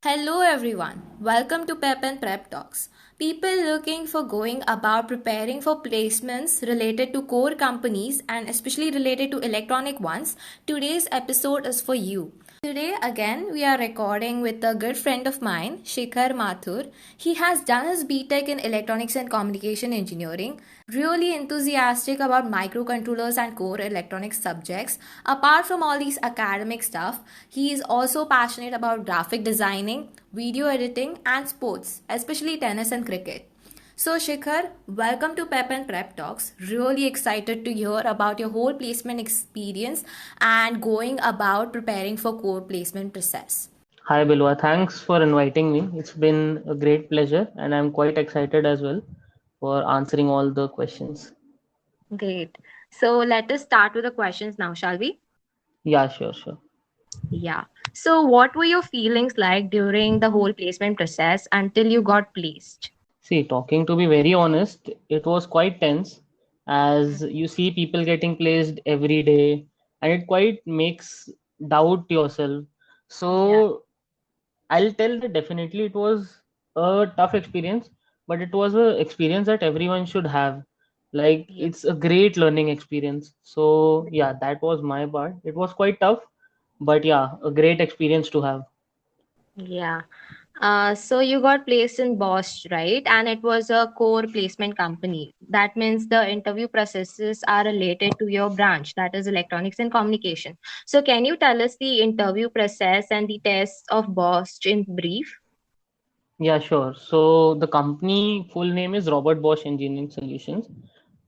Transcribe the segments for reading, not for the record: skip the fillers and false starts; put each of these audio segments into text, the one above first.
Hello everyone, welcome to Pep and Prep Talks. People looking for going about preparing for placements related to core companies and especially related to electronic ones, today's episode is for you. Today again we are recording with a good friend of mine, Shikhar Mathur. He has done his BTech in Electronics and Communication Engineering, really enthusiastic about microcontrollers and core electronics subjects. Apart from all these academic stuff, he is also passionate about graphic designing, video editing, and sports, especially tennis and cricket. So, Shikhar, welcome to Pep and Prep Talks. Really excited to hear about your whole placement experience and going about preparing for core placement process. Hi Bilwa, thanks for inviting me. It's been a great pleasure, and I'm quite excited as well for answering all the questions. Great. So, let us start with the questions now, shall we? Yeah, sure, sure. Yeah. So, what were your feelings like during the whole placement process until you got placed? See, talking to be very honest, it was quite tense as you see people getting placed every day, and it quite makes doubt yourself. Yeah. So I'll tell that definitely it was a tough experience, but it was a experience that everyone should have. Like Yeah. it's a great learning experience. So yeah, that was my part. It was quite tough, but yeah, a great experience to have. Yeah. So you got placed in Bosch, right? And it was a core placement company. That means the interview processes are related to your branch, that is electronics and communication. So can you tell us the interview process and the tests of Bosch in brief? Yeah, sure. So the company full name is Robert Bosch Engineering Solutions,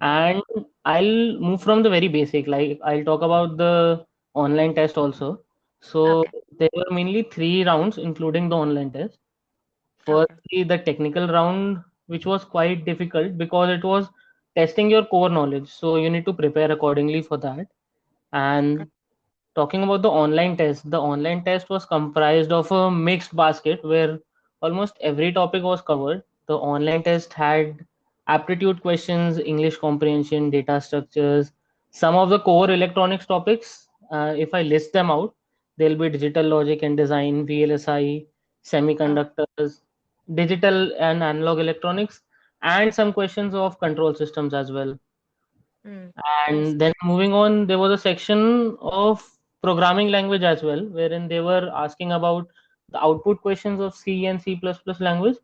and I'll move from the very basic. Like I'll talk about the online test also. So Okay. there were mainly three rounds, including the online test. Okay. Firstly, the technical round, which was quite difficult because it was testing your core knowledge. So you need to prepare accordingly for that. And talking about the online test was comprised of a mixed basket where almost every topic was covered. The online test had aptitude questions, English comprehension, data structures, some of the core electronics topics. If I list them out, there'll be digital logic and design, VLSI, Oh. semiconductors, digital and analog electronics, and some questions of control systems as well. Mm. I And see. then moving on, there was a section of programming language as well, wherein they were asking about the output questions of C and C++ language,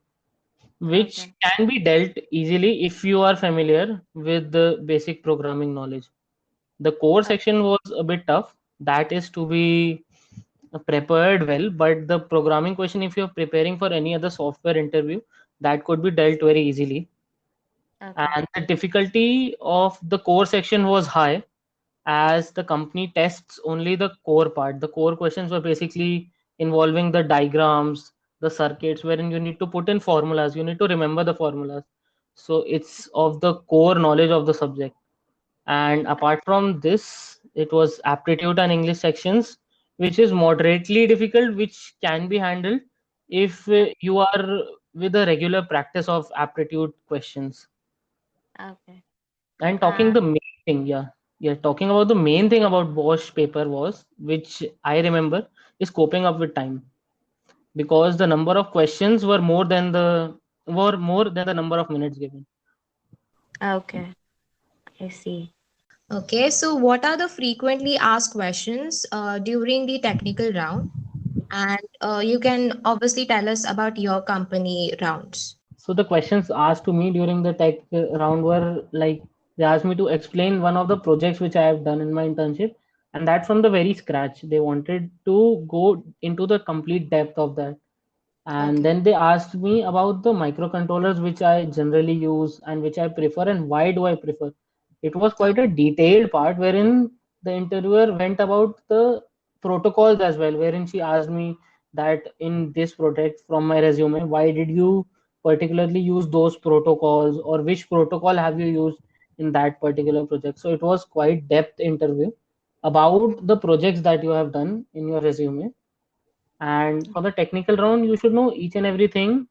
which Okay. can be dealt easily if you are familiar with the basic programming knowledge. The core Oh. section was a bit tough. That is to be prepared well, but the programming question, if you're preparing for any other software interview, that could be dealt very easily. Okay. And the difficulty of the core section was high as the company tests only the core part. The core questions were basically involving the diagrams, the circuits, wherein you need to put in formulas, you need to remember the formulas. So it's of the core knowledge of the subject. And apart from this, it was aptitude and English sections, which is moderately difficult, which can be handled if you are with a regular practice of aptitude questions. Okay. And talking Uh, the main thing, yeah, talking about the main thing about Bosch paper was, which I remember, is coping up with time because the number of questions were more than the number of minutes given. okay. I see. Okay, so what are the frequently asked questions during the technical round? And you can obviously tell us about your company rounds. So the questions asked to me during the tech round were like they asked me to explain one of the projects which I have done in my internship, and that from the very scratch. They wanted to go into the complete depth of that. And Okay. then they asked me about the microcontrollers which I generally use and which I prefer and why do I prefer. It was Oh. quite a detailed part wherein the interviewer went about the protocols as well, wherein she asked me that in this project from my resume, why did you particularly use those protocols or which protocol have you used in that particular project. So it was quite depth interview about the projects that you have done in your resume. And for the technical round, you should know each and everything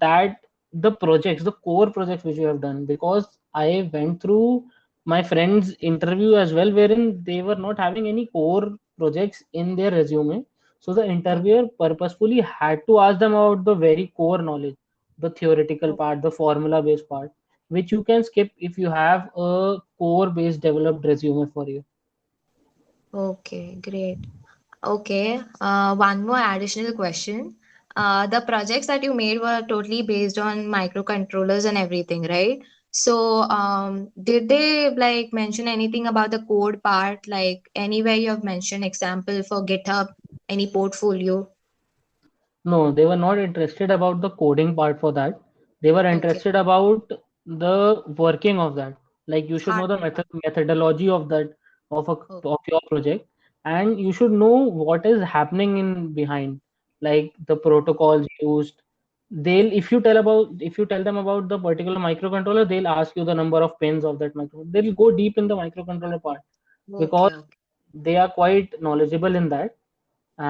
that the projects, the core projects which you have done. Because I went through my friend's interview as well, wherein they were not having any core projects in their resume. So the Okay. interviewer purposefully had to ask them about the very core knowledge, the theoretical Oh, part, the formula based part, which you can skip if you have a core based developed resume for you. okay, great. Okay, one more additional question. The projects that you made were totally based on microcontrollers and everything, right? So, did they like mention anything about the code part? Like anywhere you have mentioned example for GitHub, any portfolio? No, they were not interested about the coding part for that. They were Okay, interested about the working of that. Like you should know the hardware part. methodology of that Oh, of your project, and you should know what is happening in behind, like the protocols used. They'll if you tell them about the particular microcontroller, they'll ask you the number of pins of that micro. They'll go deep in the microcontroller part because okay, okay. they are quite knowledgeable in that,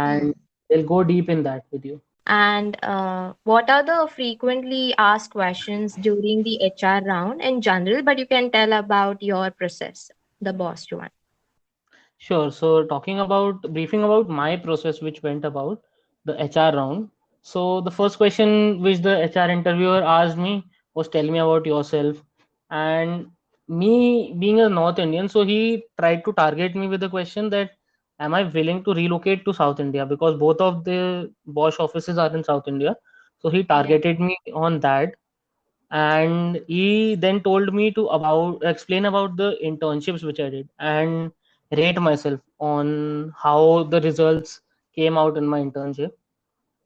Hmm. and they'll go deep in that with you. And what are the frequently asked questions during the HR round in general? But you can tell about your process, the boss one. Sure. So talking about briefing about my process, which went about the HR round. So the first question which the HR interviewer asked me was, "Tell me about yourself." And me being a North Indian, so he tried to target me with the question that, "Am I willing to relocate to South India?" Because both of the Bosch offices are in South India. So he Yeah. targeted me on that, and he then told me to about explain about the internships which I did and rate myself on how the results came out in my internship.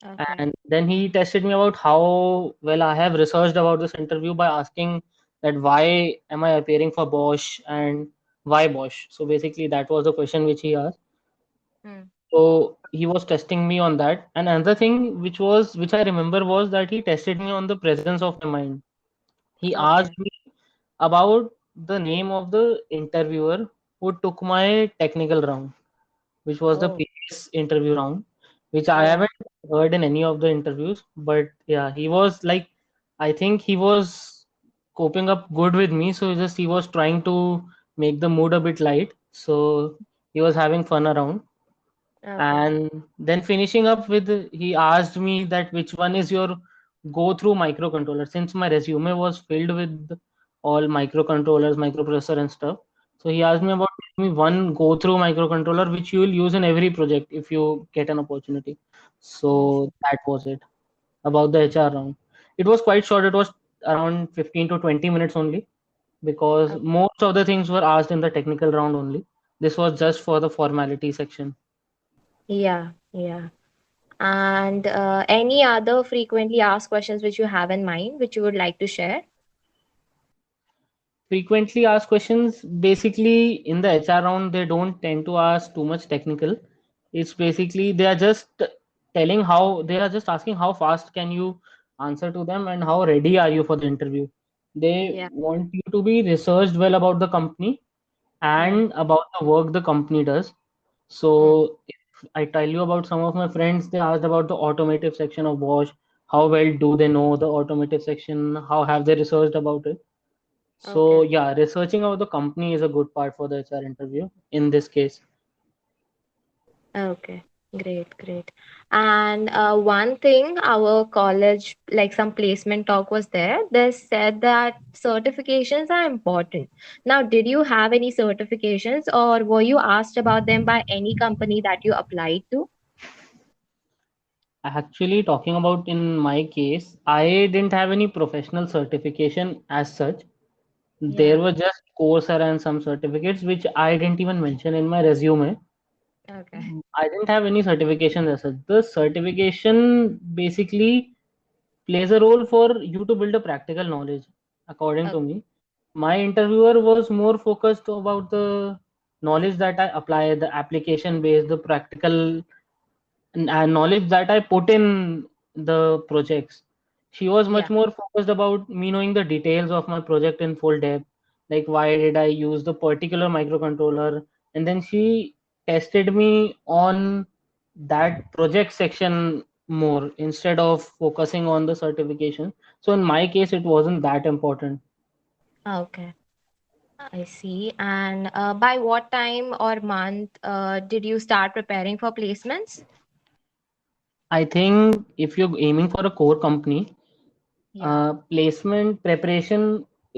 Okay. And then he tested me about how well I have researched about this interview by asking that why am I appearing for Bosch and why Bosch. So basically that was the question which he asked. Hmm. So he was testing me on that. And another thing which I remember was that he tested me on the presence of my mind. He Okay. asked me about the name of the interviewer who took my technical round, which was the Oh, previous interview round, which I yeah. haven't heard in any of the interviews. But yeah, he was like, I think he was coping up good with me. So just he was trying to make the mood a bit light. So he was having fun around. Okay. And then finishing up with, he asked me that which one is your go through microcontroller, since my resume was filled with all microcontrollers, microprocessor and stuff. So he asked me about me one go through microcontroller which you will use in every project if you get an opportunity. Yes. So that was it about the HR round. It was quite short. It was around 15 to 20 minutes only, because Okay. most of the things were asked in the technical round only. This was just for the formality section. Yeah. Yeah. And any other frequently asked questions which you have in mind, which you would like to share? Frequently asked questions, basically in the HR round, they don't tend to ask too much technical. It's basically they are just telling how they are just asking how fast can you answer to them and how ready are you for the interview. They Yeah. want you to be researched well about the company Hmm. and about the work the company does. Hmm. So if I tell you about some of my friends, they asked about the automotive section of Bosch. How well do they know the automotive section? How have they researched about it? So Okay. yeah, researching about the company is a good part for the HR interview in this case. Okay, great, great. And one thing, our college, like some placement talk was there. They said that certifications are important. Now, did you have any certifications or were you asked about them by any company that you applied to? Actually, talking about in my case, I didn't have any professional certification as such. There Yeah. were just Coursera and some certificates which I didn't even mention in my resume. Okay. I didn't have any certifications as such. The certification basically plays a role for you to build a practical knowledge, according Okay. to me. My interviewer was more focused about the knowledge that I apply, the application based, the practical and knowledge that I put in the projects. She was Yeah. much more focused about me knowing the details of my project in full depth, like why did I use the particular microcontroller, and then she tested me on that project section more instead of focusing on the certification. So in my case, it wasn't that important. Okay. I see. And by what time or month did you start preparing for placements? I think if you're aiming for a core company, Yeah. placement preparation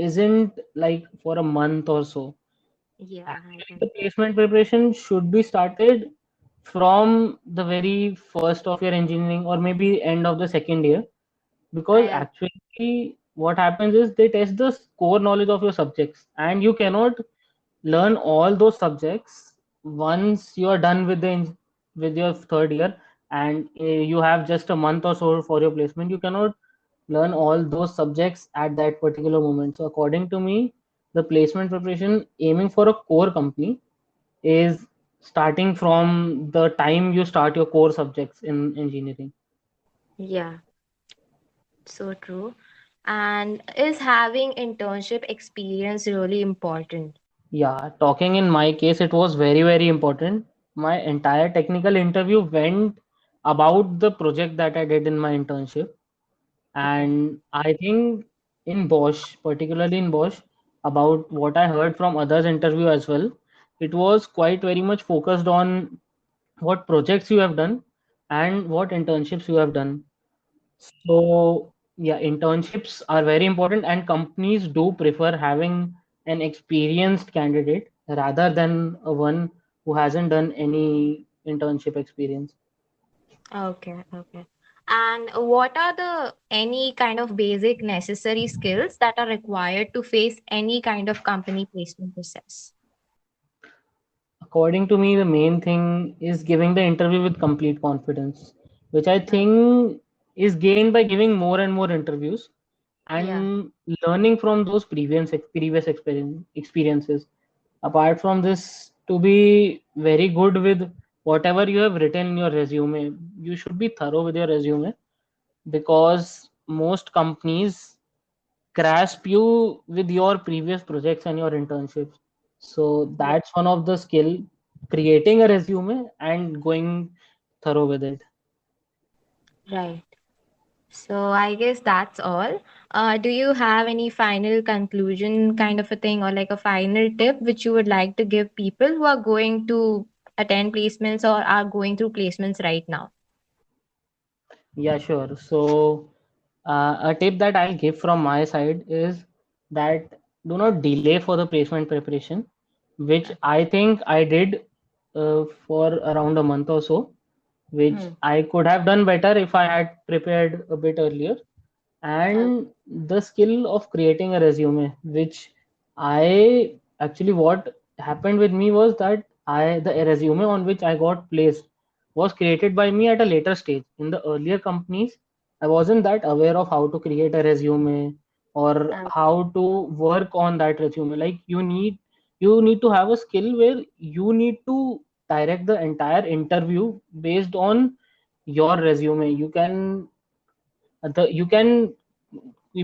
isn't like for a month or so. Yeah, I Actually, can. the placement preparation should be started from the very first of your engineering or maybe end of the second year, because I actually what happens is they test the core knowledge of your subjects, and you cannot learn all those subjects once you are done with with your third year, and you have just a month or so for your placement. You cannot learn all those subjects at that particular moment. So according to me, the placement preparation aiming for a core company is starting from the time you start your core subjects in engineering. Yeah, so true. And is having internship experience really important? Yeah, talking in my case, it was very, very important. My entire technical interview went about the project that I did in my internship. Okay. And I think in Bosch, particularly in Bosch, about what I heard from others' interview as well, it was quite very much focused on what projects you have done and what internships you have done. So, yeah, internships are very important, and companies do prefer having an experienced candidate rather than a one who hasn't done any internship experience. Okay, okay. And what are the any kind of basic necessary skills that are required to face any kind of company placement process? According to me, the main thing is giving the interview with complete confidence, which I Oh, think is gained by giving more and more interviews yeah. and learning from those previous experiences. Apart from this, to be very good with whatever you have written in your resume, you should be thorough with your resume, because most companies grasp you with your previous projects and your internships. So Yeah. that's one of the skill, creating a resume and going thorough with it. Right. So I guess that's all. Do you have any final conclusion kind of a thing or like a final tip which you would like to give people who are going to attend placements or are going through placements right now? Yeah, sure. So a tip that I'll give from my side is that do not delay for the placement preparation, which I think I did for around a month or so, which Hmm. I could have done better if I had prepared a bit earlier. Oh, And the skill of creating a resume, which I actually, what happened with me was that the resume on which I got placed was created by me at a later stage. In the earlier companies, I wasn't that aware of how to create a resume or oh, how to work on that resume. Like you need to have a skill where you need to direct the entire interview based on your resume. You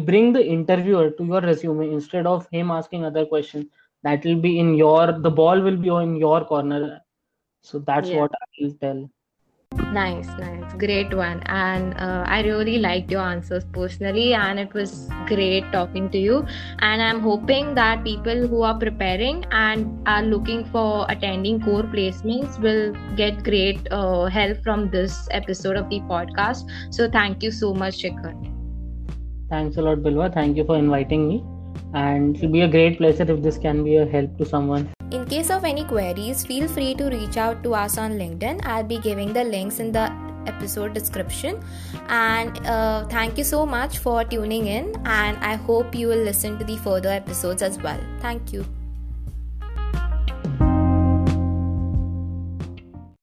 bring the interviewer to your resume instead of him asking other questions. That will be in your the ball will be in your corner. So that's yeah. what I will tell. Nice, nice. Great one. And I really liked your answers personally, and it was great talking to you. And I'm hoping that people who are preparing and are looking for attending core placements will get great help from this episode of the podcast. So, thank you so much, Shikhar. Thanks a lot, Bilwa. Thank you for inviting me. And it will be a great pleasure if this can be a help to someone. In case of any queries, feel free to reach out to us on LinkedIn. I'll be giving the links in the episode description. And thank you so much for tuning in. And I hope you will listen to the further episodes as well. Thank you.